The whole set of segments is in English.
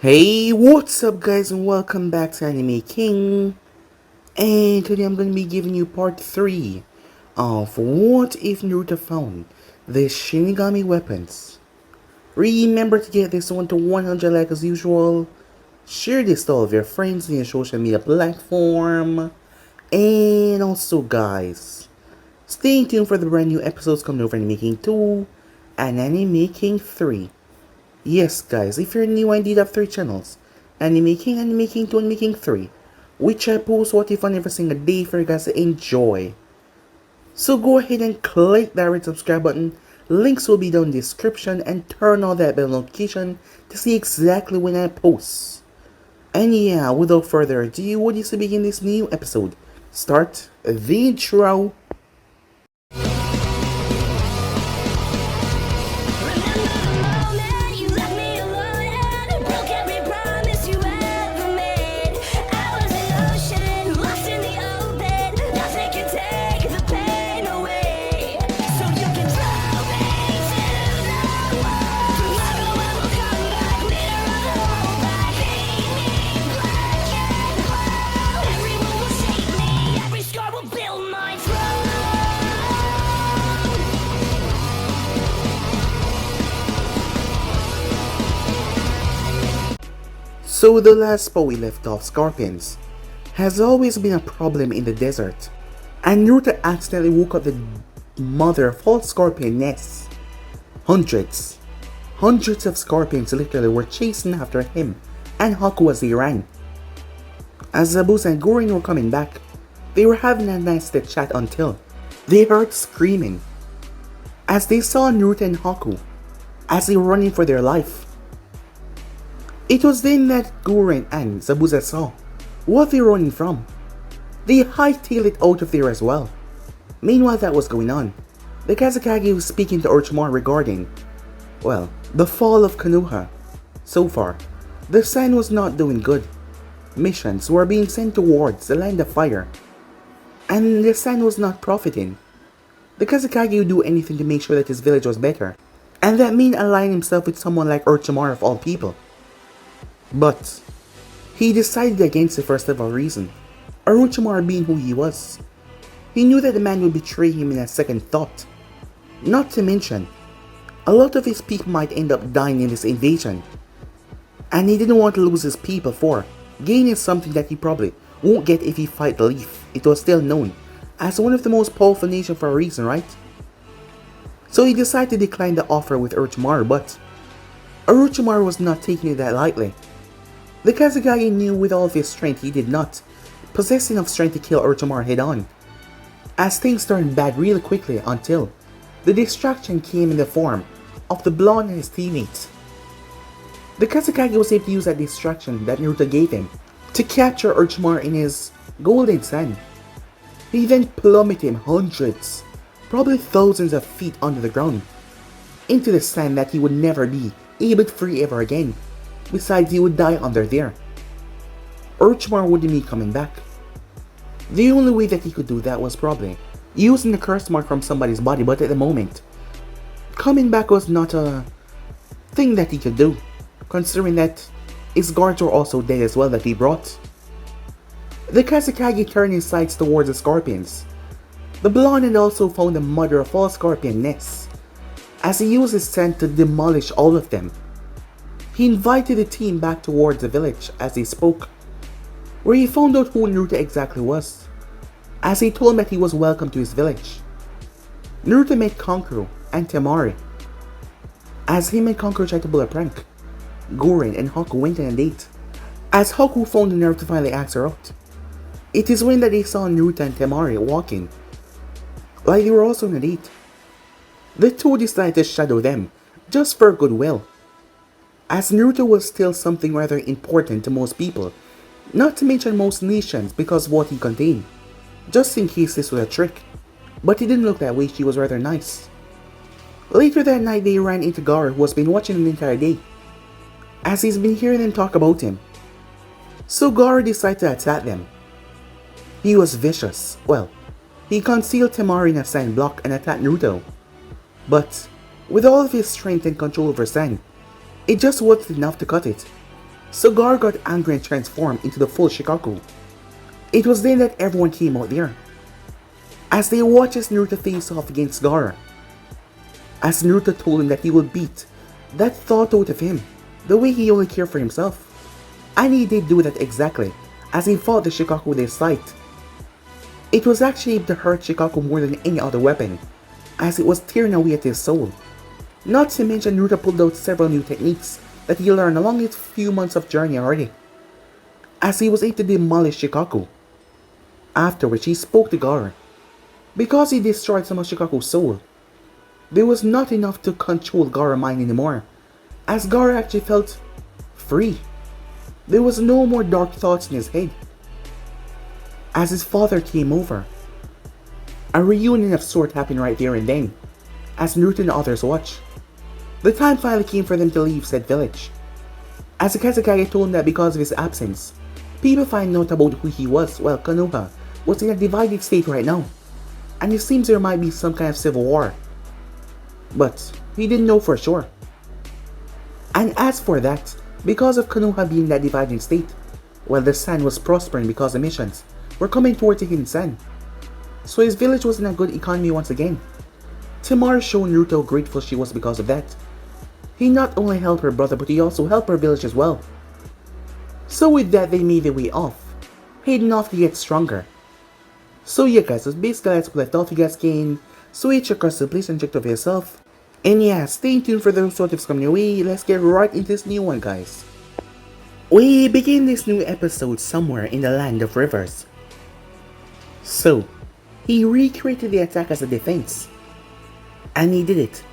Hey, what's up guys and welcome back to Anime King. And today I'm going to be giving you part 3 of What If Naruto Found the Shinigami Weapons. Remember to get this one to 100 like as usual. Share this to all of your friends in your social media platform. And also guys, stay tuned for the brand new episodes coming over Anime King 2 and Anime King 3. Yes guys, if you're new I did have 3 channels, Anime King, Anime King 2, Anime King 3, which I post what if on every single day for you guys to enjoy. So go ahead and click that red subscribe button, links will be down in the description, and turn on that bell notification to see exactly when I post. And yeah, without further ado, what is to begin this new episode? Start the intro. So the last spot we left off, scorpions has always been a problem in the desert, and Naruto accidentally woke up the mother of all scorpion nests. Hundreds of scorpions literally were chasing after him and Haku as they ran. As Zabuza and Jiraiya were coming back, they were having a nice chat until they heard screaming as they saw Naruto and Haku as they were running for their life. It was then that Jiraiya and Zabuza saw what they were running from. They hightailed it out of there as well. Meanwhile that was going on, the Kazekage was speaking to Orochimaru regarding, well, the fall of Konoha. So far, the Sun was not doing good. Missions were being sent towards the Land of Fire, and the Sun was not profiting. The Kazekage would do anything to make sure that his village was better, and that meant aligning himself with someone like Orochimaru of all people. But he decided against it for several reasons. Orochimaru being who he was, he knew that the man would betray him in a second thought. Not to mention, a lot of his people might end up dying in this invasion, and he didn't want to lose his people for gaining something that he probably won't get if he fight the Leaf. It was still known as one of the most powerful nations for a reason, right? So he decided to decline the offer with Orochimaru, but Orochimaru was not taking it that lightly. The Kazekage knew with all of his strength he did not possess enough strength to kill Orochimaru head on, as things turned bad really quickly until the distraction came in the form of the blonde and his teammates. The Kazekage was able to use that distraction that Naruto gave him to capture Orochimaru in his golden sun. He then plummeted him hundreds, probably thousands of feet under the ground, into the sand that he would never be able to free ever again. Besides, he would die under there. Orochimaru wouldn't be coming back. The only way that he could do that was probably using the curse mark from somebody's body, but at the moment, coming back was not a thing that he could do, considering that his guards were also dead as well that he brought. The Kazekage turned his sights towards the scorpions. The blonde had also found the mother of all scorpion nests, as he used his scent to demolish all of them. He invited the team back towards the village as he spoke, where he found out who Naruto exactly was, as he told him that he was welcome to his village. Naruto met Kankuro and Temari. As him and Kankuro tried to pull a prank, Gorin and Haku went on a date. As Haku found the nerve to finally ask her out, it is when that they saw Naruto and Temari walking, like they were also on a date. The two decided to shadow them, just for goodwill, as Naruto was still something rather important to most people, not to mention most nations because of what he contained, just in case this was a trick. But it didn't look that way, she was rather nice. Later that night they ran into Gara, who has been watching them the entire day, as he's been hearing them talk about him. So Gara decided to attack them. He was vicious. Well, he concealed Temari in a sand block and attacked Naruto. But with all of his strength and control over sand, it just wasn't enough to cut it. So Gara got angry and transformed into the full Shikaku. It was then that everyone came out there, as they watched as Naruto face off against Gara. As Naruto told him that he would beat that thought out of him, the way he only cared for himself. And he did do that exactly, as he fought the Shikaku with his sight. It was actually able to hurt Shikaku more than any other weapon, as it was tearing away at his soul. Not to mention Naruto pulled out several new techniques that he learned along his few months of journey already, as he was able to demolish Shikaku. After which he spoke to Gara. Because he destroyed some of Shikaku's soul, there was not enough to control Gara's mind anymore, as Gara actually felt free. There was no more dark thoughts in his head. As his father came over, a reunion of sorts happened right there and then, as Naruto and others watched. The time finally came for them to leave said village, as Akatsuki told him that because of his absence, people find out about who he was, while Konoha was in a divided state right now, and it seems there might be some kind of civil war. But he didn't know for sure. And as for that, because of Konoha being in that divided state, while the Sand was prospering because the missions were coming towards the Hidden Sand, so his village was in a good economy once again. Tamara showed Naruto how grateful she was because of that. He not only helped her brother, but he also helped her village as well. So with that, they made their way off, heading off to get stronger. So yeah guys, that's basically that's left off. You guys can switch across the place and check it for yourself. And yeah, stay tuned for those sort of coming your way. Let's get right into this new one guys. We begin this new episode somewhere in the land of rivers. So, he recreated the attack as a defense. And he did it,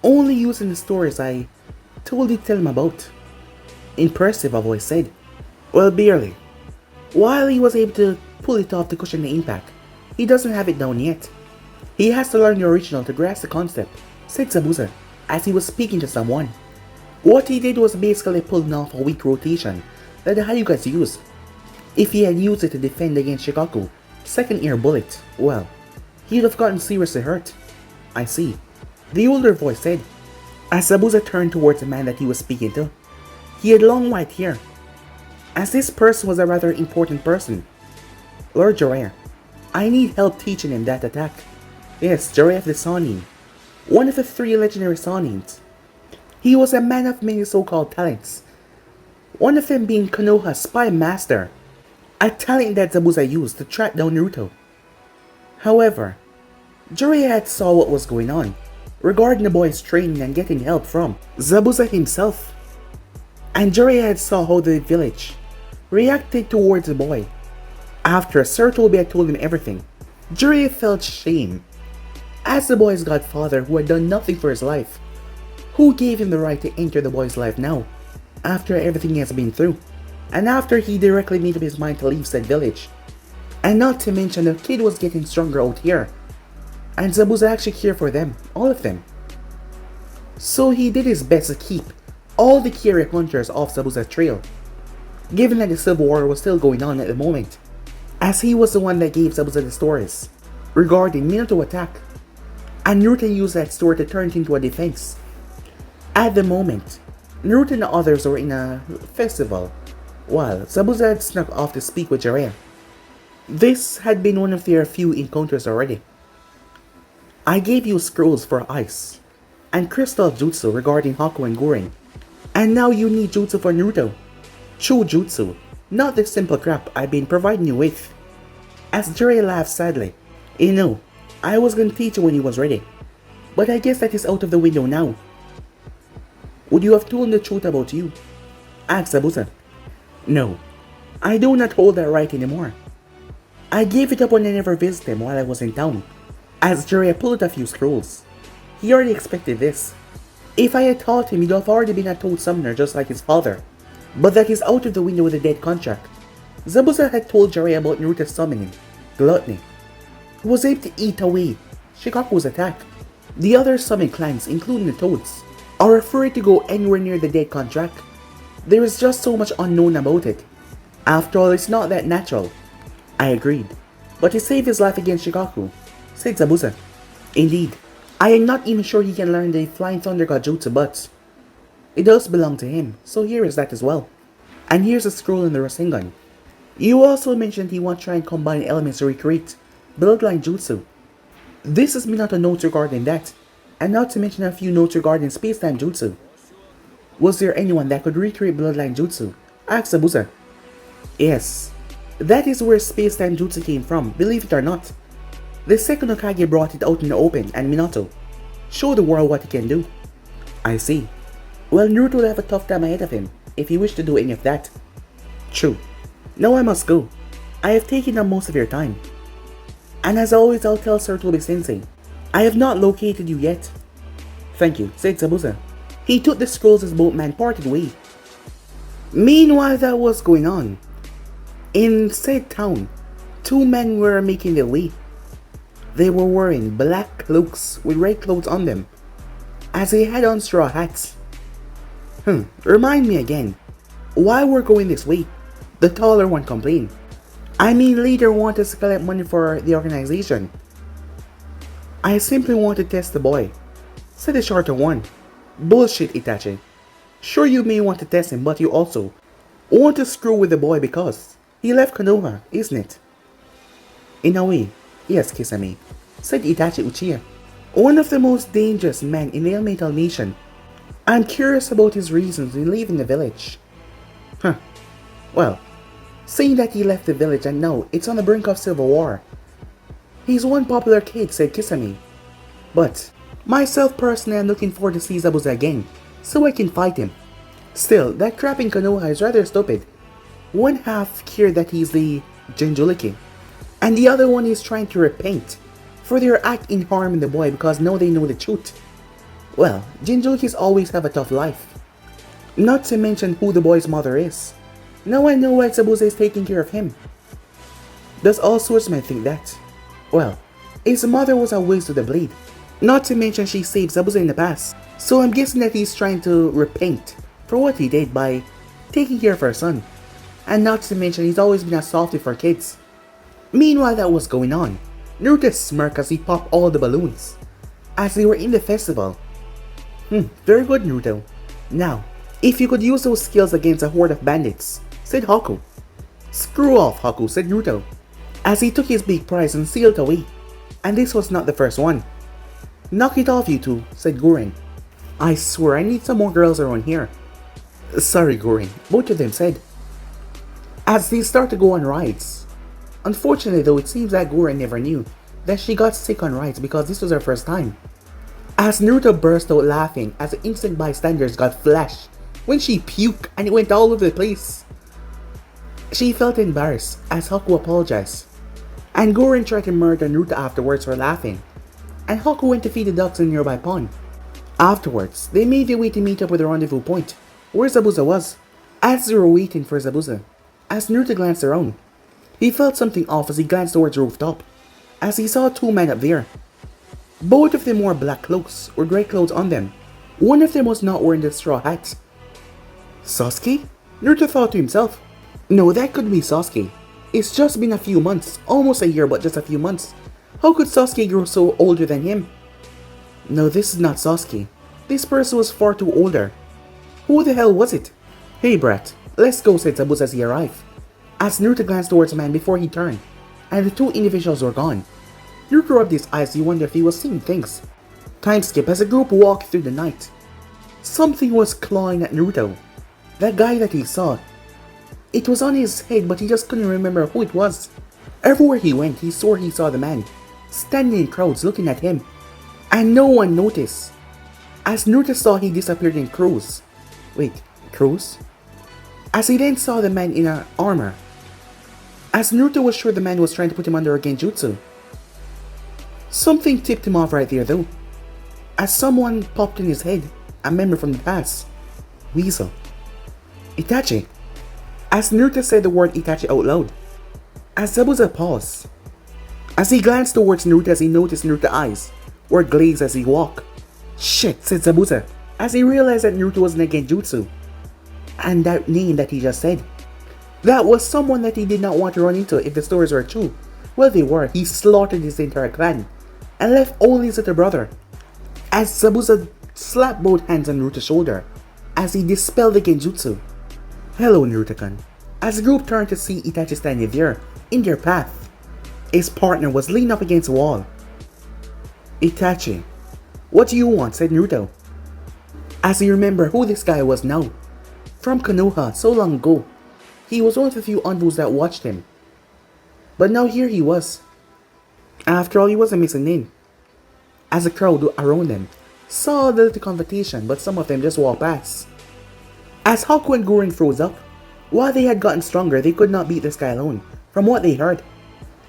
only using the stories I told you to tell him about. Impressive, I've always said. Well, barely. While he was able to pull it off to cushion the impact, he doesn't have it down yet. He has to learn the original to grasp the concept, said Zabuza, as he was speaking to someone. What he did was basically pulling off a weak rotation that the Hyugas use. If he had used it to defend against Shikaku, second ear bullet, well, he'd have gotten seriously hurt. I see, the older voice said, as Zabuza turned towards the man that he was speaking to. He had long white hair, as this person was a rather important person. Lord Jiraiya, I need help teaching him that attack. Yes, Jiraiya of the Sannin, one of the 3 legendary Sannins. He was a man of many so-called talents, one of them being Konoha's spy master, a talent that Zabuza used to track down Naruto. However, Jiraiya had saw what was going on regarding the boy's training and getting help from Zabuza himself. And Jiraiya had saw how the village reacted towards the boy. After Sir Toby had told him everything, Jiraiya felt shame, as the boy's godfather who had done nothing for his life. Who gave him the right to enter the boy's life now, after everything he has been through, and after he directly made up his mind to leave said village. And not to mention the kid was getting stronger out here, and Zabuza actually cared for them, all of them. So he did his best to keep all the Kyuubi hunters off Zabuza's trail, given that the civil war was still going on at the moment, as he was the one that gave Zabuza the stories regarding Minato attack, and Naruto used that story to turn it into a defense. At the moment, Naruto and the others were in a festival, while Zabuza had snuck off to speak with Jiraiya. This had been one of their few encounters already. I gave you scrolls for ice, and crystal jutsu regarding Haku and Guren, and now you need jutsu for Naruto. True jutsu, not the simple crap I've been providing you with. As Jiraiya laughed sadly, you know, I was gonna teach you when he was ready, but I guess that is out of the window now. Would you have told him the truth about you? Asked Zabuza. No, I do not hold that right anymore. I gave it up when I never visited him while I was in town. As Jiraiya pulled out a few scrolls. He already expected this. If I had taught him, he'd have already been a toad summoner just like his father. But that is out of the window with a dead contract. Zabuza had told Jiraiya about Naruto's summoning, gluttony. He was able to eat away Shikaku's attack. The other summoned clans, including the toads, are afraid to go anywhere near the dead contract. There is just so much unknown about it. After all, it's not that natural. I agreed, but to save his life against Shikaku, said Zabuza. Indeed, I am not even sure he can learn the Flying Thunder God Jutsu, but it does belong to him, so here is that as well. And here's a scroll in the Rasengan. You also mentioned he wants to try and combine elements to recreate Bloodline Jutsu. This is me not a note regarding that, and not to mention a few notes regarding space-time jutsu. Was there anyone that could recreate Bloodline Jutsu? Asked Zabuza. Yes, that is where space-time jutsu came from, believe it or not. The second Hokage brought it out in the open, and Minato showed the world what he can do. I see. Well, Naruto will have a tough time ahead of him, if he wished to do any of that. True. Now I must go. I have taken up most of your time. And as always, I'll tell Sir Toby-sensei, I have not located you yet. Thank you, said Zabuza. He took the scrolls as both men parted way. Meanwhile that was going on, in said town, two men were making their way. They were wearing black cloaks with red clothes on them, as they had on straw hats. Remind me again, why we're going this way? The taller one complained. I mean, leader wanted to collect money for the organization. I simply want to test the boy, said the shorter one. Bullshit, Itachi. Sure, you may want to test him, but you also want to screw with the boy because he left Konoha, isn't it? In a way, yes, Kisame, said Itachi Uchiha, one of the most dangerous men in the Elemental Nation. I'm curious about his reasons in leaving the village. Well, saying that he left the village and now it's on the brink of civil war. He's one popular kid, said Kisame. But myself personally, I'm looking forward to see Zabuza again, so I can fight him. Still, that crap in Konoha is rather stupid. One half cared that he's the Jinchuriki, and the other one is trying to repent for their act in harming the boy because now they know the truth. Well, Jinchurikis always have a tough life. Not to mention who the boy's mother is. Now I know why Zabuza is taking care of him. Does all swordsmen think that? Well, his mother was a waste of the blade. Not to mention she saved Zabuza in the past. So I'm guessing that he's trying to repent for what he did by taking care of her son. And not to mention he's always been a softie for kids. Meanwhile that was going on, Naruto smirked as he popped all the balloons, as they were in the festival. Very good, Naruto. Now, if you could use those skills against a horde of bandits, said Haku. Screw off, Haku, said Naruto, as he took his big prize and sailed away. And this was not the first one. Knock it off, you two, said Gurren. I swear I need some more girls around here. Sorry, Gurren, both of them said, as they start to go on rides. Unfortunately though, it seems that Gurren never knew that she got sick on rides because this was her first time. As Naruto burst out laughing as the instant bystanders got flashed when she puked and it went all over the place. She felt embarrassed as Haku apologized, and Gurren tried to murder Naruto afterwards for laughing, and Haku went to feed the ducks in a nearby pond. Afterwards, they made their way to meet up with the rendezvous point, where Zabuza was. As they were waiting for Zabuza, as Naruto glanced around, he felt something off as he glanced towards the rooftop, as he saw two men up there. Both of them wore black cloaks with grey clothes on them. One of them was not wearing the straw hat. Sasuke? Naruto thought to himself. No, that couldn't be Sasuke. It's just been a few months, almost a year, but just a few months. How could Sasuke grow so older than him? No, this is not Sasuke. This person was far too older. Who the hell was it? Hey brat, let's go, said Zabuza as he arrived. As Naruto glanced towards the man before he turned, and the two individuals were gone. Naruto rubbed his eyes to wonder if he was seeing things. Time skip as the group walked through the night. Something was clawing at Naruto. That guy that he saw. It was on his head, but he just couldn't remember who it was. Everywhere he went, he swore he saw the man, standing in crowds looking at him. And no one noticed. As Naruto saw, he disappeared in crews. Wait, crews? As he then saw the man in armor. As Naruto was sure the man was trying to put him under a genjutsu. Something tipped him off right there though, as someone popped in his head, a memory from the past. Weasel. Itachi. As Naruto said the word Itachi out loud. As Zabuza paused. As he glanced towards Naruto, as he noticed Naruto's eyes were glazed as he walked. Shit, said Zabuza, as he realized that Naruto was in a genjutsu. And that name that he just said. That was someone that he did not want to run into if the stories were true. Well, they were. He slaughtered his entire clan and left only his little brother. As Zabuza slapped both hands on Naruto's shoulder as he dispelled the genjutsu. Hello, Naruto-kun. As the group turned to see Itachi standing there, in their path, his partner was leaning up against a wall. Itachi, what do you want? Said Naruto. As he remembered who this guy was now. From Konoha so long ago, he was one of the few envoys that watched him. But now here he was. After all, he wasn't missing in. As the crowd around them saw the little confrontation, but some of them just walked past. As Haku and Gurren froze up, while they had gotten stronger, they could not beat this guy alone, from what they heard.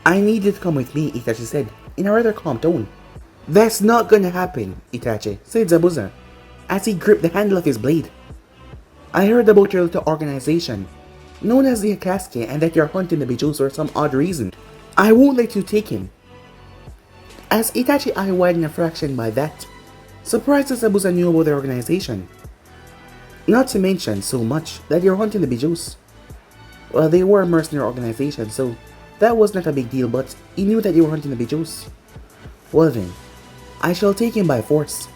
I need you to come with me, Itachi said, in a rather calm tone. That's not gonna happen, Itachi, said Zabuza, as he gripped the handle of his blade. I heard about your little organization, known as the Akatsuki, and that you're hunting the Bijus for some odd reason. I won't let you take him. As Itachi eye widened a fraction by that, surprised that Zabuza knew about the organization. Not to mention so much that you're hunting the Bijus. Well, they were a mercenary organization, so that was not a big deal, but he knew that they were hunting the Bijus. Well then, I shall take him by force.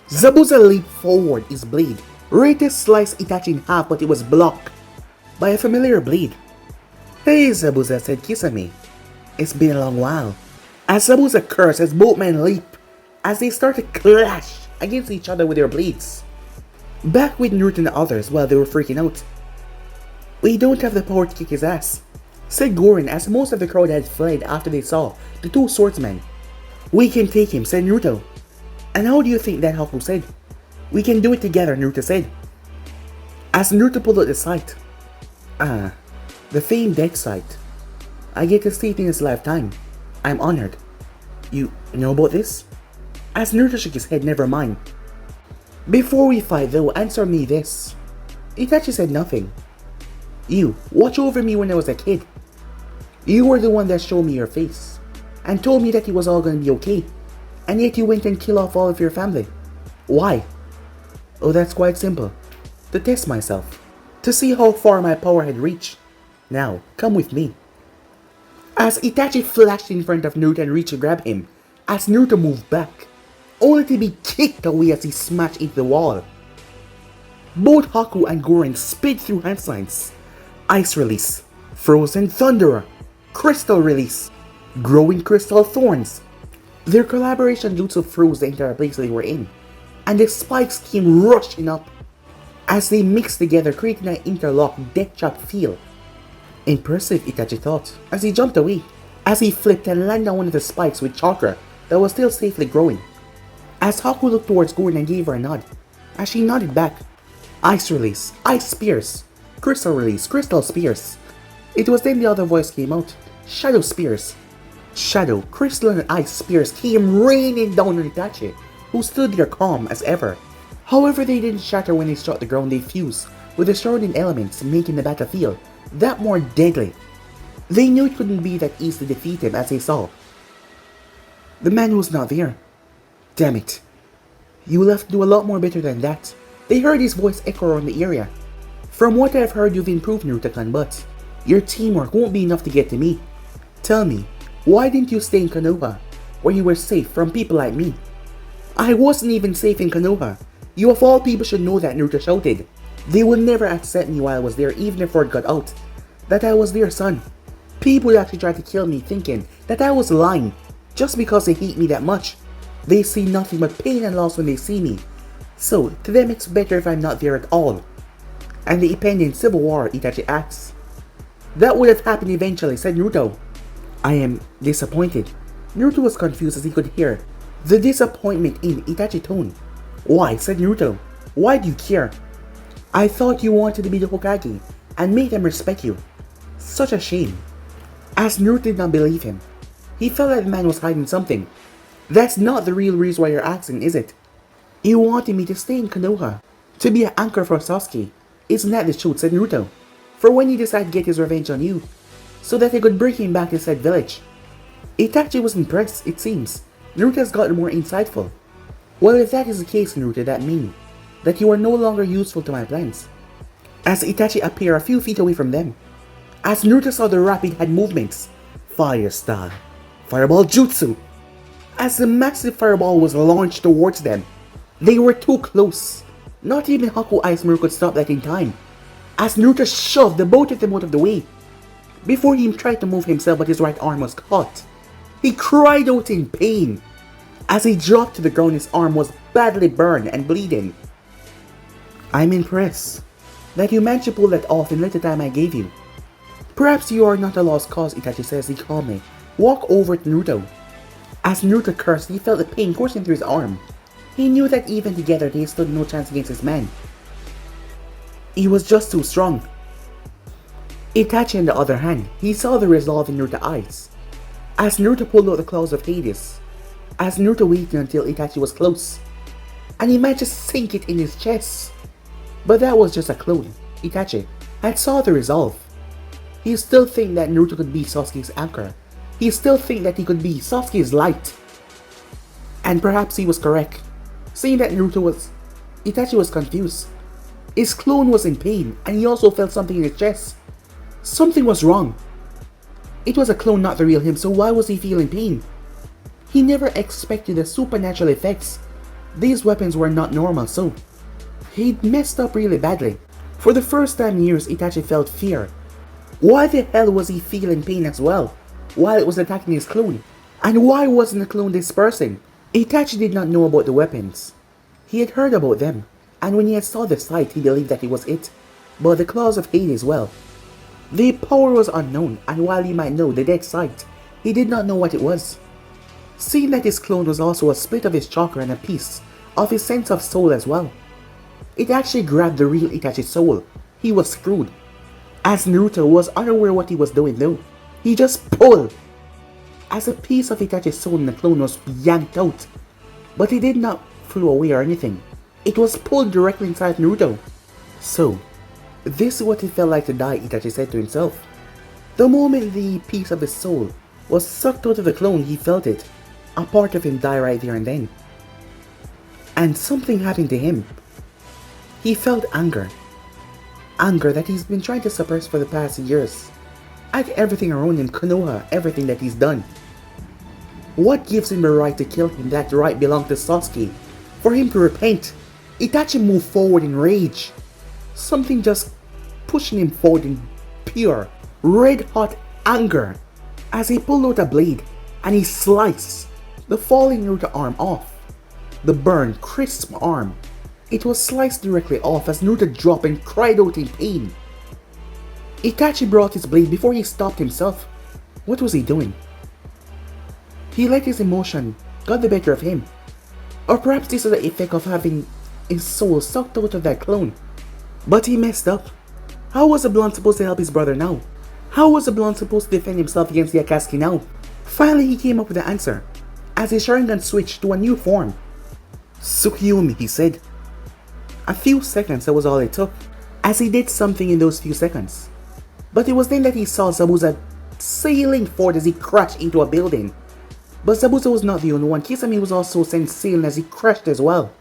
Zabuza leaped forward, his blade ready to slice Itachi in half, but it was blocked by a familiar blade. Hey, Zabuza, said Kisame. It's been a long while. As Zabuza cursed as both men leap, as they start to clash against each other with their blades. Back with Naruto and the others while they were freaking out. We don't have the power to kick his ass, said Gurren, as most of the crowd had fled after they saw the two swordsmen. We can take him, said Naruto. And how do you think that Haku said? We can do it together, Naruto said. As Naruto pulled out the sight. The famed death sight. I get to see it in his lifetime. I'm honored. You know about this? As Naruto shook his head, never mind. Before we fight though, answer me this. Itachi said nothing. You watched over me when I was a kid. You were the one that showed me your face, and told me that it was all gonna be okay, and yet you went and killed off all of your family. Why? Oh, that's quite simple. To test myself. To see how far my power had reached. Now, come with me. As Itachi flashed in front of Naruto and reached to grab him, as Naruto moved back, only to be kicked away as he smashed into the wall. Both Haku and Gurren sped through hand signs. Ice release, frozen thunderer, crystal release, growing crystal thorns. Their collaboration jutsu froze the entire place they were in, and the spikes came rushing up as they mixed together, creating an interlocked death chop feel. Impressive, Itachi thought, as he jumped away, as he flipped and landed on one of the spikes with chakra that was still safely growing. As Haku looked towards Gurren and gave her a nod, as she nodded back. Ice release, ice spears, crystal release, crystal spears. It was then the other voice came out, shadow spears. Shadow, crystal and ice spears came raining down on Itachi, who stood there calm as ever. However, they didn't shatter when they struck the ground, they fused with the surrounding elements, making the battlefield that more deadly. They knew it couldn't be that easy to defeat him as they saw. The man was not there. Damn it. You will have to do a lot more better than that. They heard his voice echo around the area. From what I've heard, you've improved, Naruto-kun, but your teamwork won't be enough to get to me. Tell me, why didn't you stay in Konoha, where you were safe from people like me? I wasn't even safe in Konoha. You of all people should know that, Naruto shouted. They would never accept me while I was there, even if word got out that I was their son. People would actually try to kill me, thinking that I was lying, just because they hate me that much. They see nothing but pain and loss when they see me, so to them it's better if I'm not there at all. And the impending civil war, Itachi asks. That would have happened eventually, said Naruto. I am disappointed. Naruto was confused as he could hear the disappointment in Itachi's tone. Why, said Naruto. Why do you care? I thought you wanted to be the Hokage and make them respect you. Such a shame. As Naruto did not believe him, he felt that the man was hiding something. That's not the real reason why you're asking, is it? You wanted me to stay in Konoha, to be an anchor for Sasuke. Isn't that the truth, said Naruto, for when he decided to get his revenge on you, so that they could bring him back to said village. Itachi was impressed, it seems. Naruto has gotten more insightful. Well, if that is the case, Naruto, that means that you are no longer useful to my plans. As Itachi appeared a few feet away from them, as Naruto saw the rapid hand movements, fire style, fireball jutsu. As the massive fireball was launched towards them, they were too close. Not even Haku Ice Mirror could stop that in time. as Naruto shoved the both of them out of the way. Before he tried to move himself, but his right arm was caught. He cried out in pain. As he dropped to the ground, his arm was badly burned and bleeding. I'm impressed that you managed to pull that off in little time I gave you. Perhaps you are not a lost cause, Itachi says. He calmly walked over to Naruto. As Naruto cursed, he felt the pain coursing through his arm. He knew that even together they stood no chance against this man. He was just too strong. Itachi, on the other hand, he saw the resolve in Naruto's eyes. As Naruto pulled out the claws of Hades, as Naruto waited until Itachi was close, and he managed to sink it in his chest. But that was just a clone. Itachi had saw the resolve. He still think that Naruto could be Sasuke's anchor. He still think that he could be Sasuke's light. And perhaps he was correct. Seeing that Itachi was confused. His clone was in pain, and he also felt something in his chest. Something was wrong. It was a clone, not the real him, so why was he feeling pain? He never expected the supernatural effects. These weapons were not normal, so he'd messed up really badly. For the first time in years, Itachi felt fear. Why the hell was he feeling pain as well, while it was attacking his clone? And why wasn't the clone dispersing? Itachi did not know about the weapons. He had heard about them, and when he had saw the sight, he believed that it was it. But the claws of Hades, well, the power was unknown, and while he might know the dead sight, he did not know what it was. Seeing that his clone was also a split of his chakra and a piece of his sense of soul as well, it actually grabbed the real Itachi's soul. He was screwed. As Naruto was unaware what he was doing though, he just pulled. As a piece of Itachi's soul in the clone was yanked out, but it did not flew away or anything. It was pulled directly inside Naruto. So, this is what it felt like to die, Itachi said to himself. The moment the piece of his soul was sucked out of the clone, he felt it. A part of him die right there and then. And something happened to him. He felt anger. Anger that he's been trying to suppress for the past years. At everything around him, Konoha, everything that he's done. What gives him the right to kill him? That right belonged to Sasuke. For him to repent, Itachi moved forward in rage. Something just pushing him forward in pure, red-hot anger. As he pulled out a blade, and he sliced the falling Naruto arm off. The burned, crisp arm. It was sliced directly off as Naruto dropped and cried out in pain. Itachi brought his blade before he stopped himself. What was he doing? He let his emotion got the better of him. Or perhaps this is the effect of having his soul sucked out of that clone. But he messed up. How was the blonde supposed to help his brother now? How was the blonde supposed to defend himself against the Akatsuki now? Finally he came up with the answer, as his Sharingan switched to a new form. Tsukuyomi, he said. A few seconds, that was all it took, as he did something in those few seconds. But it was then that he saw Zabuza sailing forward as he crashed into a building. But Zabuza was not the only one. Kisame was also sent sailing as he crashed as well.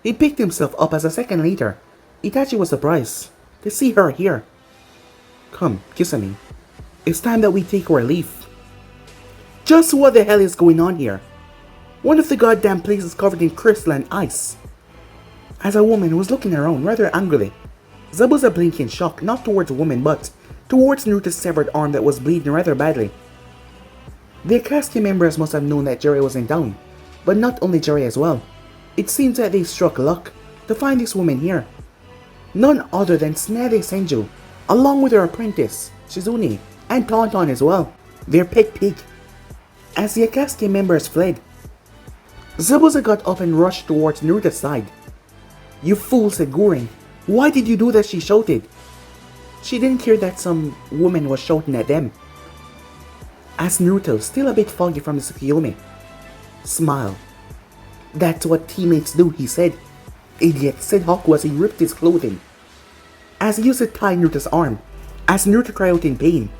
He picked himself up as a second later, Itachi was surprised to see her here. Come, Kisame. It's time that we take our leave. Just what the hell is going on here? One of the goddamn places covered in crystal and ice. As a woman was looking around rather angrily, Zabuza blinked in shock, not towards the woman but towards Naruto's severed arm that was bleeding rather badly. The Akatsuki members must have known that Jiraiya was in town, but not only Jiraiya as well. It seems that they struck luck to find this woman here. None other than Tsunade Senju, along with her apprentice, Shizune, and Tauntaun as well, their pet pig. As the Akatsuki members fled, Zabuza got up and rushed towards Naruto's side. "You fool," said Gurren. "Why did you do that?" she shouted. She didn't care that some woman was shouting at them. As Naruto, still a bit foggy from the Tsukuyomi, smiled. "That's what teammates do," he said. "Idiot," said Haku as he ripped his clothing. As he used to tie Naruto's arm, as Naruto cried out in pain.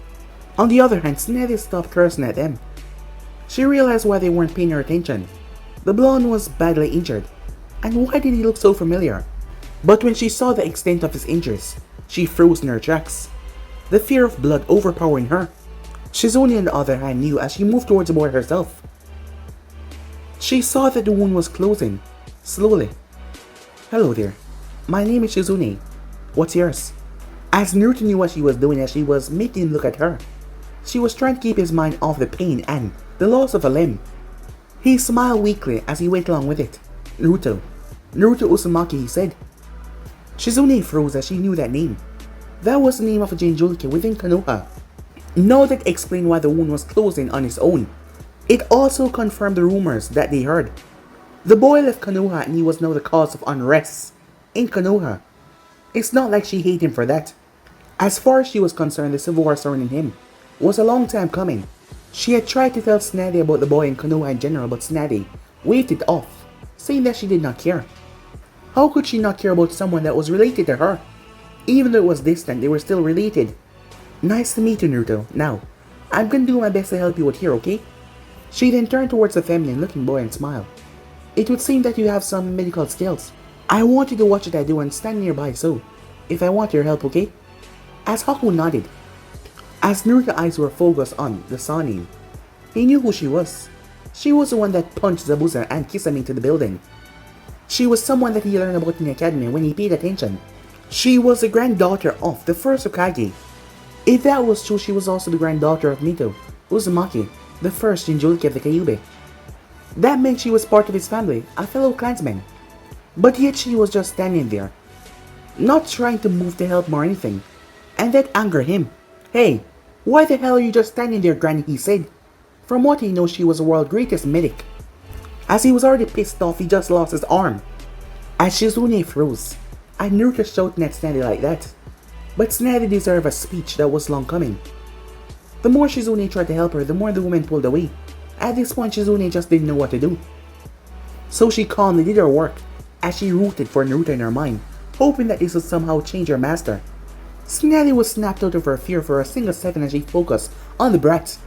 On the other hand, Tsunade stopped cursing at them. She realized why they weren't paying her attention. The blonde was badly injured, and why did he look so familiar? But when she saw the extent of his injuries, she froze in her tracks, the fear of blood overpowering her. Shizune on the other hand knew as she moved towards the boy herself. She saw that the wound was closing, slowly. "Hello there. My name is Shizune. What's yours?" As Naruto knew what she was doing as she was making him look at her. She was trying to keep his mind off the pain and the loss of a limb. He smiled weakly as he went along with it. Naruto Uzumaki, he said. Shizune froze as she knew that name. That was the name of a Jinchuriki within Konoha. Now that explained why the wound was closing on its own. It also confirmed the rumors that they heard. The boy left Konoha and he was now the cause of unrest in Konoha. It's not like she hated him for that. As far as she was concerned, the civil war surrounding him was a long time coming. She had tried to tell Snady about the boy in Konoha in general, but Snady waved it off, saying that she did not care. How could she not care about someone that was related to her? Even though it was distant, they were still related. Nice to meet you, Naruto. Now, I'm gonna do my best to help you out here, okay? She then turned towards the feminine looking boy and smiled. It would seem that you have some medical skills. I want you to watch what I do and stand nearby so, if I want your help, okay? As Haku nodded. As Naruto's eyes were focused on the Sanin, he knew who she was. She was the one that punched Zabuza and Kisame into the building. She was someone that he learned about in the academy when he paid attention. She was the granddaughter of the first Hokage. If that was true, she was also the granddaughter of Mito, Uzumaki, the first Jinchuriki of the Kyuubi. That meant she was part of his family, a fellow clansman. But yet she was just standing there, not trying to move to help him or anything. And that angered him. Hey, why the hell are you just standing there, Granny, he said. From what he knows, she was the world's greatest medic. As he was already pissed off, he just lost his arm. As Shizune froze, and Naruto shouting at Snady like that. But Snady deserved a speech that was long coming. The more Shizune tried to help her, the more the woman pulled away. At this point, Shizune just didn't know what to do. So she calmly did her work, as she rooted for Naruto in her mind, hoping that this would somehow change her master. Snady was snapped out of her fear for a single second as she focused on the brat,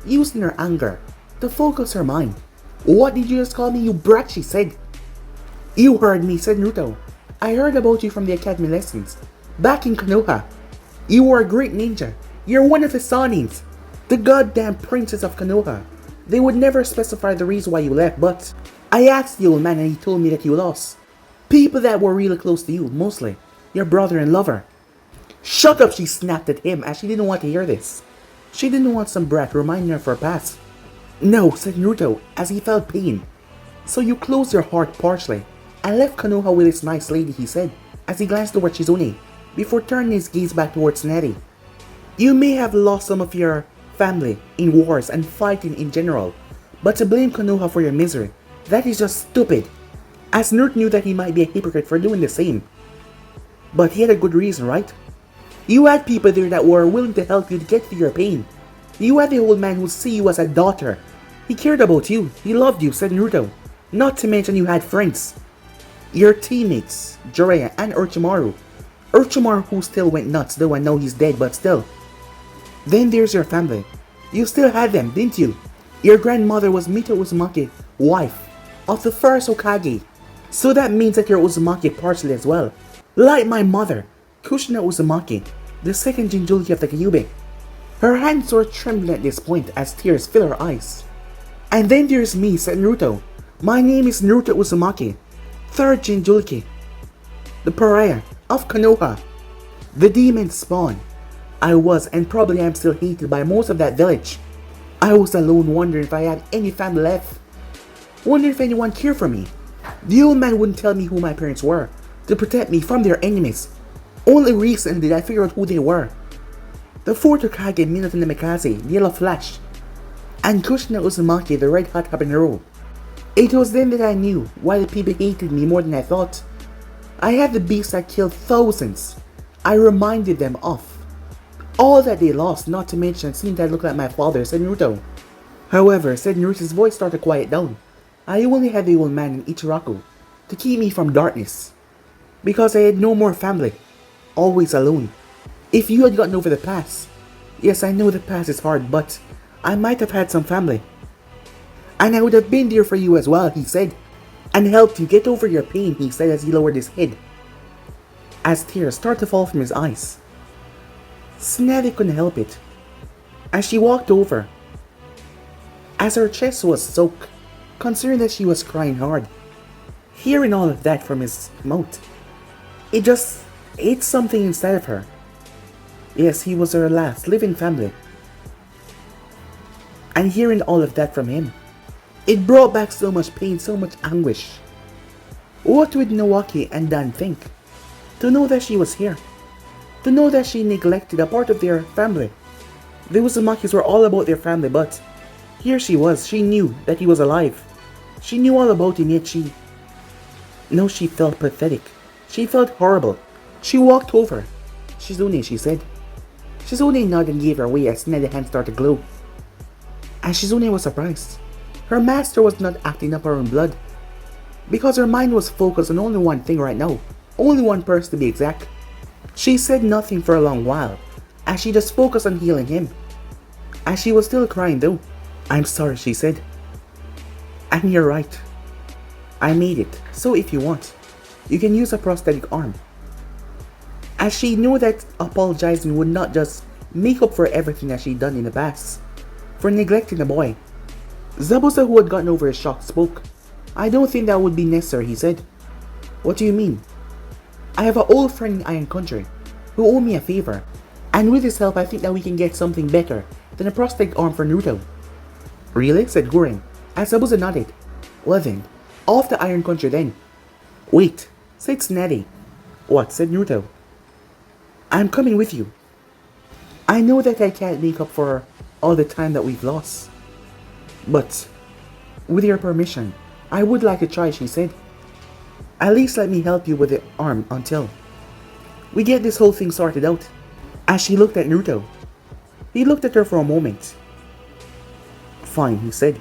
using her anger to focus her mind. What did you just call me, you brat? She said. You heard me, said Naruto. I heard about you from the academy lessons, back in Konoha. You were a great ninja. You're one of the Sanins, the goddamn princess of Konoha. They would never specify the reason why you left, but I asked the old man and he told me that you lost people that were really close to you, mostly your brother and lover. Shut up, she snapped at him as she didn't want to hear this. She didn't want some brat reminding her of her past. No, said Naruto as he felt pain. So you closed your heart partially and left Konoha with this nice lady, he said as he glanced towards Shizune before turning his gaze back towards Snady. You may have lost some of your family in wars and fighting in general, but to blame Konoha for your misery, that is just stupid. As Naruto knew that he might be a hypocrite for doing the same. But he had a good reason, right? You had people there that were willing to help you to get through your pain. You had the old man who would see you as a daughter. He cared about you. He loved you, said Naruto. Not to mention you had friends. Your teammates, Jiraiya and Orochimaru. Orochimaru who still went nuts, though I know he's dead, but still. Then there's your family. You still had them, didn't you? Your grandmother was Mito Uzumaki, wife of the first Hokage. So that means that you're Uzumaki partially as well. Like my mother, Kushina Uzumaki, the second Jinchuriki of the Kyuubi. Her hands were trembling at this point as tears filled her eyes. And then there's me, said Naruto. My name is Naruto Uzumaki, third Jinchuriki, the pariah of Konoha, the demon spawn. I was and probably am still hated by most of that village. I was alone wondering if I had any family left. Wondering if anyone cared for me. The old man wouldn't tell me who my parents were to protect me from their enemies. Only recently did I figure out who they were. The fourth Hokage, Minato Namikaze, the Yellow Flash, and Kushina Uzumaki, the Red Hot Habanero. It was then that I knew why the people hated me more than I thought. I had the beast that killed thousands. I reminded them of all that they lost, not to mention seeing that I looked like my father, said Naruto. However, said Naruto's voice started to quiet down. I only had the old man and Ichiraku to keep me from darkness. Because I had no more family. Always alone. If you had gotten over the past, yes, I know the past is hard, but I might have had some family. And I would have been there for you as well, he said. And helped you get over your pain, he said as he lowered his head, as tears started to fall from his eyes. Snady couldn't help it. As she walked over, as her chest was soaked, considering that she was crying hard, hearing all of that from his mouth, it just ate something inside of her. Yes, he was her last living family. And hearing all of that from him, it brought back so much pain, so much anguish. What would Naoki and Dan think? To know that she was here. To know that she neglected a part of their family. The Uzumakis were all about their family, but here she was. She knew that he was alive. She knew all about him, yet she... No, she felt pathetic. She felt horrible. She walked over. "Shizune," she said. Shizune nodded and gave her away as Neda's hand started to glow. And Shizune was surprised. Her master was not acting up her own blood. Because her mind was focused on only one thing right now. Only one person to be exact. She said nothing for a long while, as she just focused on healing him. As she was still crying though. "I'm sorry," she said. "And you're right. I made it, so if you want, you can use a prosthetic arm." As she knew that apologizing would not just make up for everything that she'd done in the past, for neglecting the boy. Zabuza, who had gotten over his shock, spoke. "I don't think that would be necessary," he said. "What do you mean?" "I have an old friend in Iron Country, who owed me a favor, and with his help I think that we can get something better than a prosthetic arm for Naruto." "Really?" said Gurren, as Zabuza nodded. "Well then, off to Iron Country then." "Wait," said Tsunade. "What?" said Naruto. "I'm coming with you. I know that I can't make up for all the time that we've lost. But, with your permission, I would like to try," she said. "At least let me help you with the arm until we get this whole thing sorted out." As she looked at Naruto, he looked at her for a moment. "Fine," he said.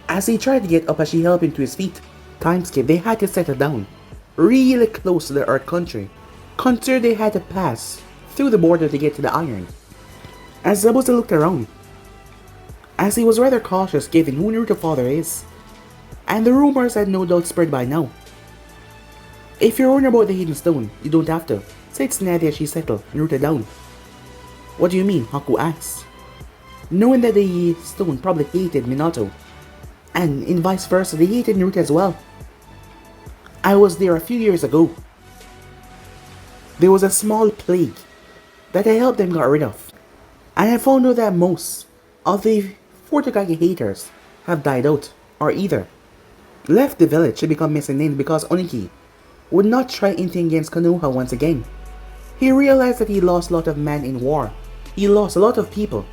As he tried to get up as she helped him to his feet. Time skip, they had to settle down, really close to the Earth Country. Consider they had to pass through the border to get to the Iron. As Zabuza looked around, as he was rather cautious given who Naruto's father is, and the rumors had no doubt spread by now. "If you're worried about the hidden stone, you don't have to," said Tsunade as she settled Naruto down. "What do you mean?" Haku asked, knowing that the stone probably hated Minato, and in vice versa, they hated Naruto as well. "I was there a few years ago. There was a small plague that I helped them get rid of, and I found out that most of the Fortokage haters have died out, or either left the village to become missing because Oniki would not try anything against Konoha once again. He realized that he lost a lot of men in war. He lost a lot of people,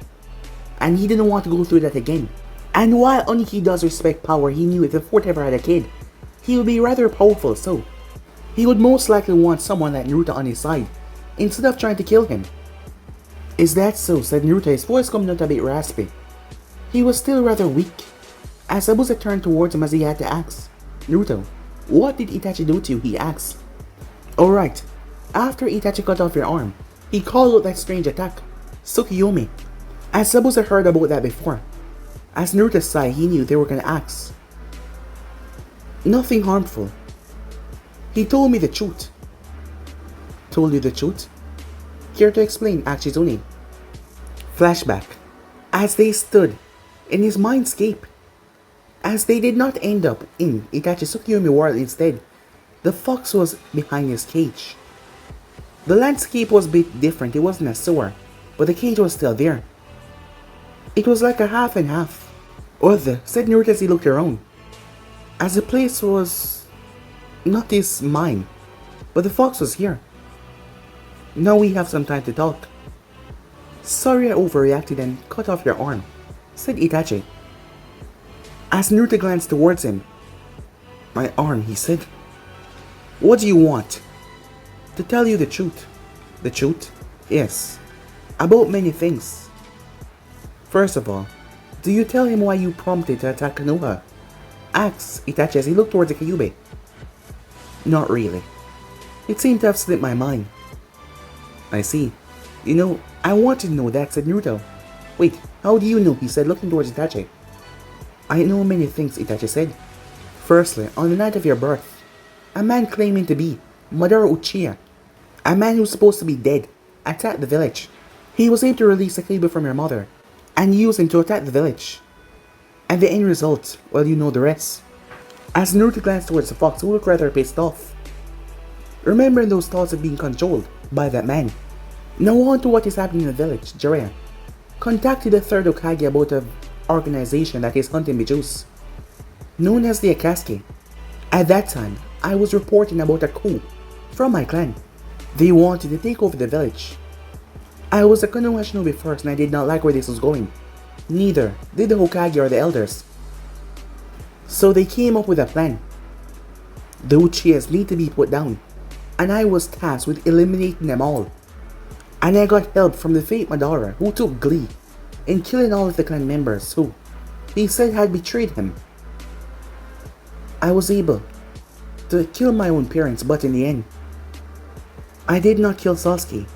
and he didn't want to go through that again. And while Oniki does respect power, he knew if the fort ever had a kid, he would be rather powerful, so he would most likely want someone like Naruto on his side, instead of trying to kill him." "Is that so?" said Naruto, his voice coming out a bit raspy. He was still rather weak. As Zabuza turned towards him as he had to ask, "Naruto, what did Itachi do to you?" he asked. "Alright, after Itachi cut off your arm, he called out that strange attack, Tsukiyomi." As Zabuza heard about that before, as Naruto sighed, he knew they were gonna ask. "Nothing harmful. He told me the truth." "Told you the truth? Care to explain?" asked Shizune. Flashback. As they stood in his mindscape, as they did not end up in Itachi Tsukiyomi world instead, the fox was behind his cage. The landscape was a bit different, it wasn't a sewer, but the cage was still there. It was like a half and half. "Other," said Naruto as he looked around, as the place was not his mine, but the fox was here. "Now we have some time to talk." "Sorry I overreacted and cut off your arm," said Itachi. As Naruto glanced towards him. "My arm," he said. "What do you want?" "To tell you the truth." "The truth?" "Yes. About many things. First of all, do you tell him why you prompted to attack Konoha?" asked Itachi as he looked towards the Kyuubi. "Not really. It seemed to have slipped my mind." "I see. You know, I wanted to know that," said Naruto. "Wait, how do you know?" he said, looking towards Itachi. "I know many things," Itachi said. "Firstly, on the night of your birth, a man claiming to be Madara Uchiha, a man who's supposed to be dead, attacked the village. He was able to release a Kyuubi from your mother and use him to attack the village. And the end result, well, you know the rest." As Naruto glanced towards the fox, who looked rather pissed off, remembering those thoughts of being controlled by that man. Now on to what is happening in the village. Jiraiya contacted the third Hokage about an organization that is hunting Bijus, known as the Akatsuki. At that time, I was reporting about a coup from my clan. They wanted to take over the village. I was a Konoha shinobi first and I did not like where this was going. Neither did the Hokage or the elders. So they came up with a plan. The Uchihas need to be put down, and I was tasked with eliminating them all. And I got help from the fake Madara, who took glee in killing all of the clan members who he said had betrayed him. I was able to kill my own parents, but in the end, I did not kill Sasuke.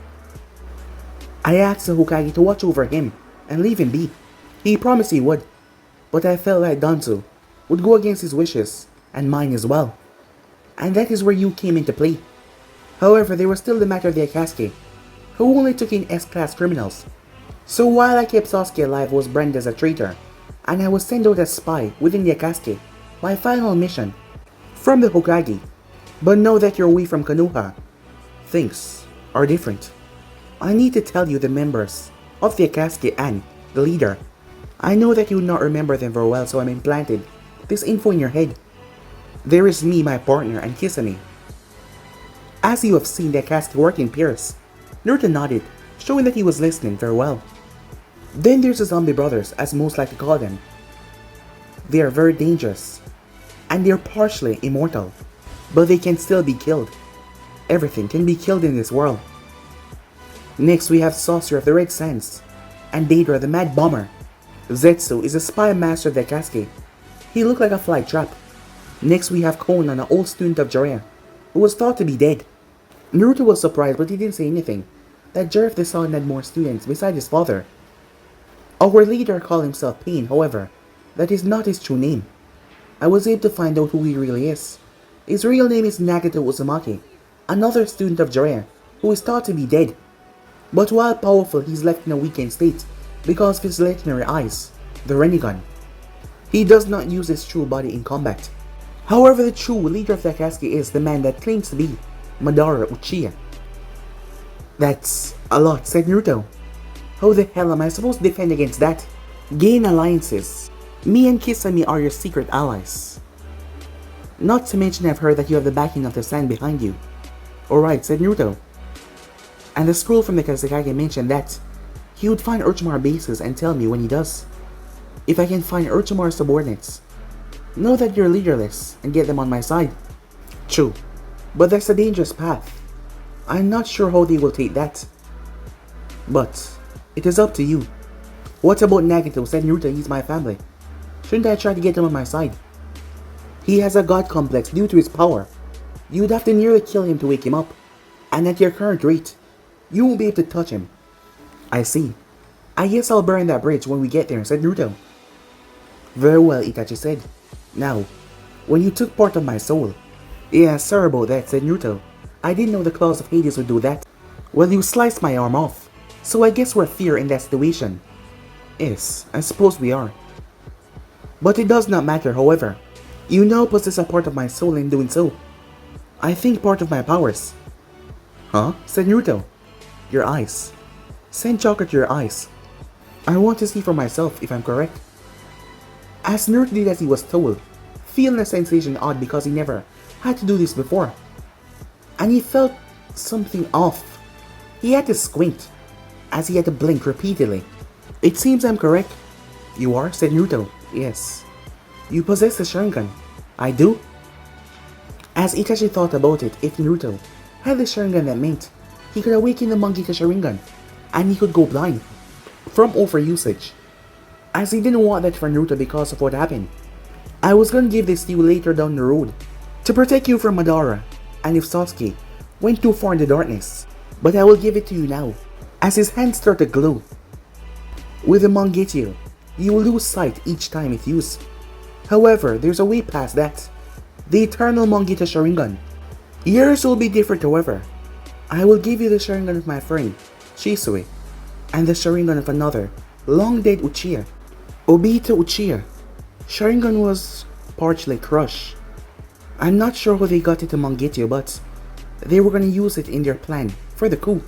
I asked the Hokage to watch over him and leave him be. He promised he would, but I felt like Danzo would go against his wishes, and mine as well. And that is where you came into play. However, there was still the matter of the Akatsuki, who only took in S-class criminals. So while I kept Sasuke alive, I was branded as a traitor, and I was sent out as spy within the Akatsuki. My final mission from the Hokage. But now that you're away from Konoha, things are different. I need to tell you the members of the Akatsuki and the leader. I know that you would not remember them very well, so I'm implanted this info in your head. There is me, my partner, and Kisame. As you have seen the Akatsuki work in pairs. Naruto nodded, showing that he was listening very well. Then there's the zombie brothers, as most like to call them. They are very dangerous, and they are partially immortal, but they can still be killed. Everything can be killed in this world. Next we have Sorcerer of the Red Sands, and Deidara the Mad Bomber. Zetsu is a spy master of the Akatsuki. He looked like a fly trap. Next we have Konan, an old student of Jiraiya, who was thought to be dead. Naruto was surprised, but he didn't say anything, that Jiraiya the son had more students besides his father. Our leader called himself Pain, however, that is not his true name. I was able to find out who he really is. His real name is Nagato Uzumaki, another student of Jiraiya, who is thought to be dead. But while powerful, he's left in a weakened state because of his legendary eyes, the Rinnegan. He does not use his true body in combat. However, the true leader of the Akatsuki is the man that claims to be Madara Uchiha. That's a lot, said Naruto. How the hell am I supposed to defend against that? Gain alliances. Me and Kisame are your secret allies. Not to mention I've heard that you have the backing of the sand behind you. Alright, said Naruto. And the scroll from the Kazekage mentioned that he would find Orochimaru bases and tell me when he does. If I can find Orochimaru's subordinates, know that you're leaderless and get them on my side. True, but that's a dangerous path. I'm not sure how they will take that. But it is up to you. What about Nagato? Said Naruto, he's my family. Shouldn't I try to get him on my side? He has a god complex due to his power. You'd have to nearly kill him to wake him up. And at your current rate, you won't be able to touch him. I see. I guess I'll burn that bridge when we get there, said Naruto. Very well, Itachi said. Now, when you took part of my soul. Yeah, sorry about that, said Naruto. I didn't know the claws of Hades would do that. Well, you sliced my arm off, so I guess we're fair in that situation. Yes, I suppose we are. But it does not matter, however. You now possess a part of my soul in doing so. I think part of my powers. Huh? Said Naruto. Your eyes. Send chocolate to your eyes. I want to see for myself if I'm correct. As Naruto did as he was told, feeling a sensation odd because he never had to do this before. And he felt something off. He had to squint, as he had to blink repeatedly. It seems I'm correct. You are? Said Naruto. Yes. You possess the Sharingan. I do? As Itachi thought about it, if Naruto had the Sharingan that meant he could awaken the Mangekyo Sharingan, and he could go blind from overusage. As he didn't want that for Naruto because of what happened. I was gonna give this to you later down the road, to protect you from Madara, and if Sasuke went too far in the darkness. But I will give it to you now, as his hands start to glow. With the Mangekyo, you will lose sight each time it's used. However, there's a way past that. The eternal Mangekyo Sharingan. Yours will be different, however. I will give you the Sharingan of my friend, Shisui, and the Sharingan of another, long-dead Uchiha, Obito Uchiha. Sharingan was partially crushed. I'm not sure how they got it to Mangekyo, but they were gonna use it in their plan for the coup.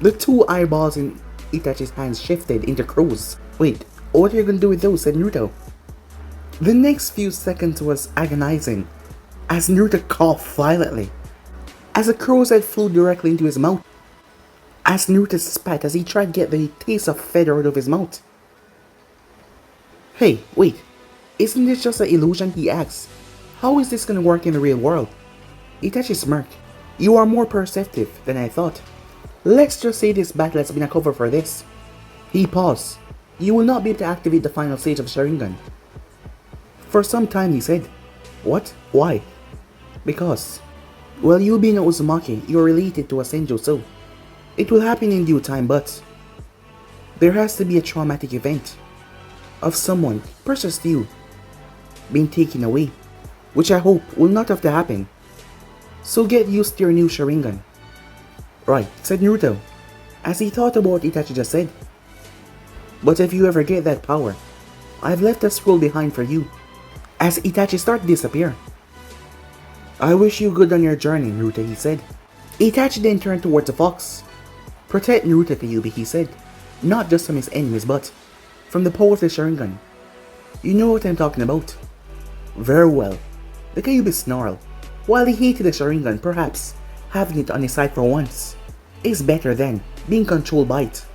The two eyeballs in Itachi's hands shifted into crows. Wait, what are you gonna do with those? Said Naruto. The next few seconds was agonizing as Naruto coughed violently, as the crow's head flew directly into his mouth, as Naruto spat as he tried to get the taste of feather out of his mouth. Hey, wait, isn't this just an illusion? He asked. How is this gonna work in the real world? Itachi smirked. You are more perceptive than I thought. Let's just say this battle has been a cover for this. He paused. You will not be able to activate the final stage of Sharingan. For some time, he said. What? Why? Because, well, you being a Uzumaki, you're related to a Senju, so it will happen in due time, but there has to be a traumatic event of someone precious to you being taken away, which I hope will not have to happen. So get used to your new Sharingan. Right, said Naruto, as he thought about what Itachi just said. But if you ever get that power, I've left a scroll behind for you. As Itachi started to disappear. I wish you good on your journey, Naruto, he said. Itachi then turned towards the fox. Protect Naruto, Kyuubi, he said. Not just from his enemies, but from the power of the Sharingan. You know what I'm talking about. Very well. The Kyuubi snarled. While he hated the Sharingan, perhaps having it on his side for once is better than being controlled by it.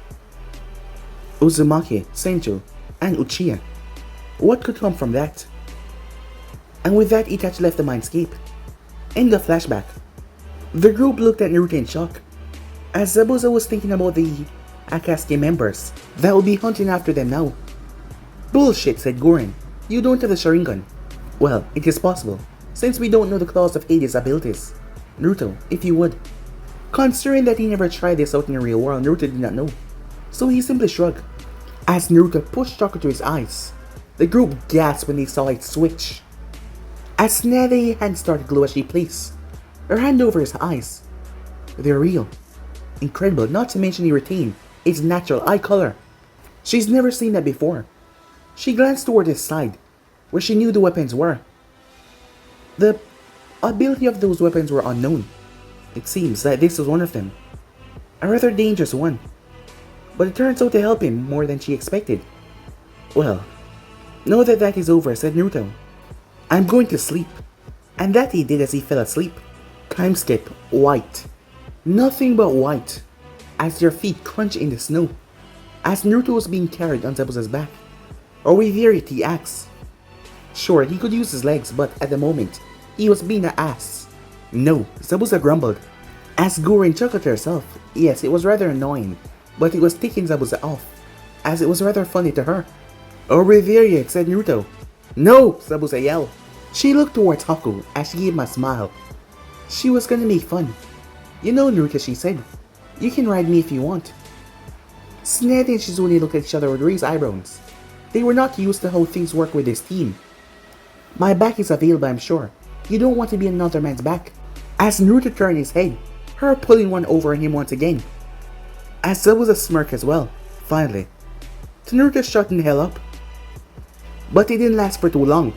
Uzumaki, Senju, and Uchiha. What could come from that? And with that, Itachi left the mindscape. In the flashback, the group looked at Naruto in shock, as Zabuza was thinking about the Akatsuki members that would be hunting after them now. Bullshit, said Gorin. You don't have the Sharingan. Well, it is possible, since we don't know the claws of Hades' abilities. Naruto, if you would. Considering that he never tried this out in the real world, Naruto did not know, so he simply shrugged. As Naruto pushed chakra to his eyes, the group gasped when they saw it switch. As Tsunade's hand started to glow as she placed her hand over his eyes. They're real. Incredible, not to mention he retained its natural eye color. She's never seen that before. She glanced toward his side, where she knew the weapons were. The ability of those weapons were unknown. It seems that this was one of them. A rather dangerous one. But it turns out to help him more than she expected. Well, now that that is over, said Naruto, I'm going to sleep. And that he did as he fell asleep. Time skip, white. Nothing but white. As their feet crunch in the snow. As Naruto was being carried on Zabuza's back. Or with it, he asked. Sure, he could use his legs, but at the moment, he was being an ass. No, Zabuza grumbled. As Gorin chuckled to herself. Yes, it was rather annoying, but it was taking Zabuza off, as it was rather funny to her. Or with it, said Naruto. No, Zabuza yelled. She looked towards Haku as she gave him a smile. She was gonna make fun. You know, Naruto, she said, you can ride me if you want. Tsunade and Shizune looked at each other with raised eyebrows. They were not used to how things work with this team. My back is available, I'm sure. You don't want to be another man's back. As Naruto turned his head, her pulling one over on him once again. As Zabuza smirked as well, finally. Naruto shutting the hell up. But it didn't last for too long.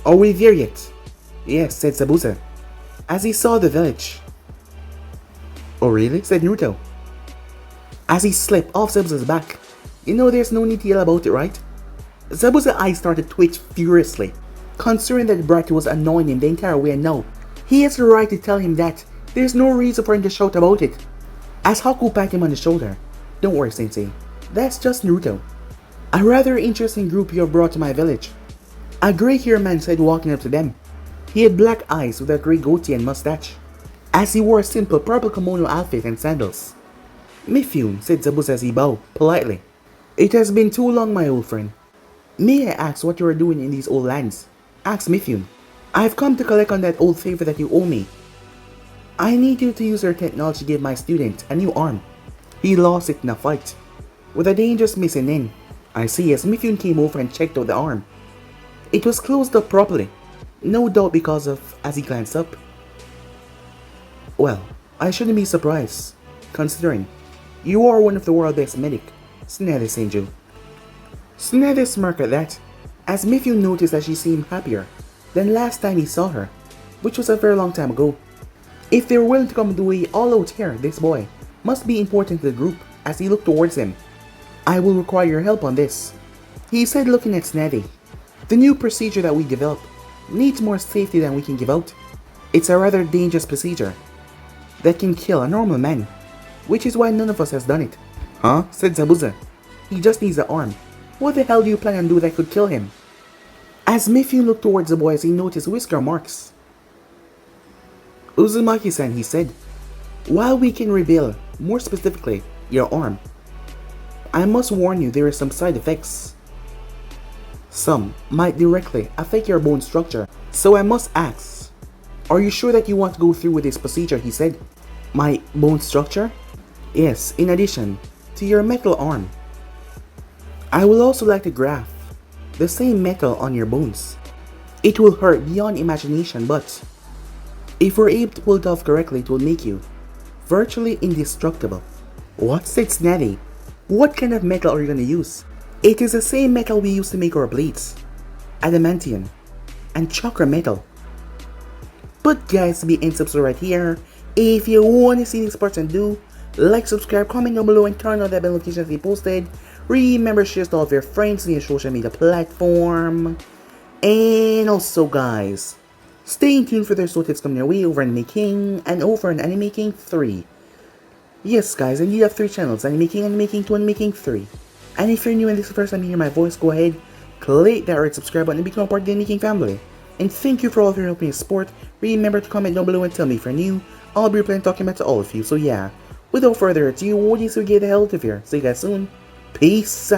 Are we there yet? Yes, said Zabuza, as he saw the village. Oh really? Said Naruto, as he slipped off Zabuza's back. You know there's no need to yell about it, right? Zabuza's eyes started to twitch furiously, considering that Bratty was annoying him the entire way, and now he has the right to tell him that there's no reason for him to shout about it. As Haku patted him on the shoulder. Don't worry, Sensei. That's just Naruto. A rather interesting group you have brought to my village. A grey-haired man said, walking up to them. He had black eyes with a grey goatee and mustache, as he wore a simple purple kimono outfit and sandals. Mifune, said Zabuza as he bowed, politely. It has been too long, my old friend. May I ask what you are doing in these old lands? Asked Mifune. I have come to collect on that old favor that you owe me. I need you to use your technology to give my student a new arm. He lost it in a fight, with a dangerous missing in. I see, as Mifune came over and checked out the arm. It was closed up properly, no doubt because of, as he glanced up. Well, I shouldn't be surprised, considering you are one of the world's best medic, Tsunade Senju. Tsunade smirked at that, as Mifune noticed that she seemed happier than last time he saw her, which was a very long time ago. If they were willing to come the way all out here, this boy must be important to the group as he looked towards him. I will require your help on this, he said, looking at Sneddy. The new procedure that we developed needs more safety than we can give out. It's a rather dangerous procedure that can kill a normal man, which is why none of us has done it. Huh? Said Zabuza. He just needs an arm. What the hell do you plan on doing that could kill him? As Miffy looked towards the boys, he noticed whisker marks. Uzumaki-san, he said, while we can reveal, more specifically, your arm, I must warn you there are some side effects. Some might directly affect your bone structure, so I must ask, are you sure that you want to go through with this procedure, he said. My bone structure? Yes, in addition to your metal arm. I will also like to graft the same metal on your bones. It will hurt beyond imagination, but if we're able to pull it off correctly, it will make you virtually indestructible. What? Said Sneddy. What kind of metal are you going to use? It is the same metal we use to make our blades. Adamantium and chakra metal. But guys, be in subscribe right here. If you want to see this person do, like, subscribe, comment down below, and turn on that bell notification to be posted. Remember, share to all of your friends on your social media platform. And also guys, stay tuned for their show tips coming your way over Anime King and over on Anime King 3. Yes guys, and you have 3 channels, Anime King, Anime King 2, Anime King 3. And if you're new and this is the first time you hear my voice, go ahead, click that red subscribe button and become a part of the Anime King family. And thank you for all of your help and support. Remember to comment down below and tell me if you're new. I'll be replying talking about to all of you. So yeah, without further ado, what do you say we get the hell out of here? See you guys soon. Peace.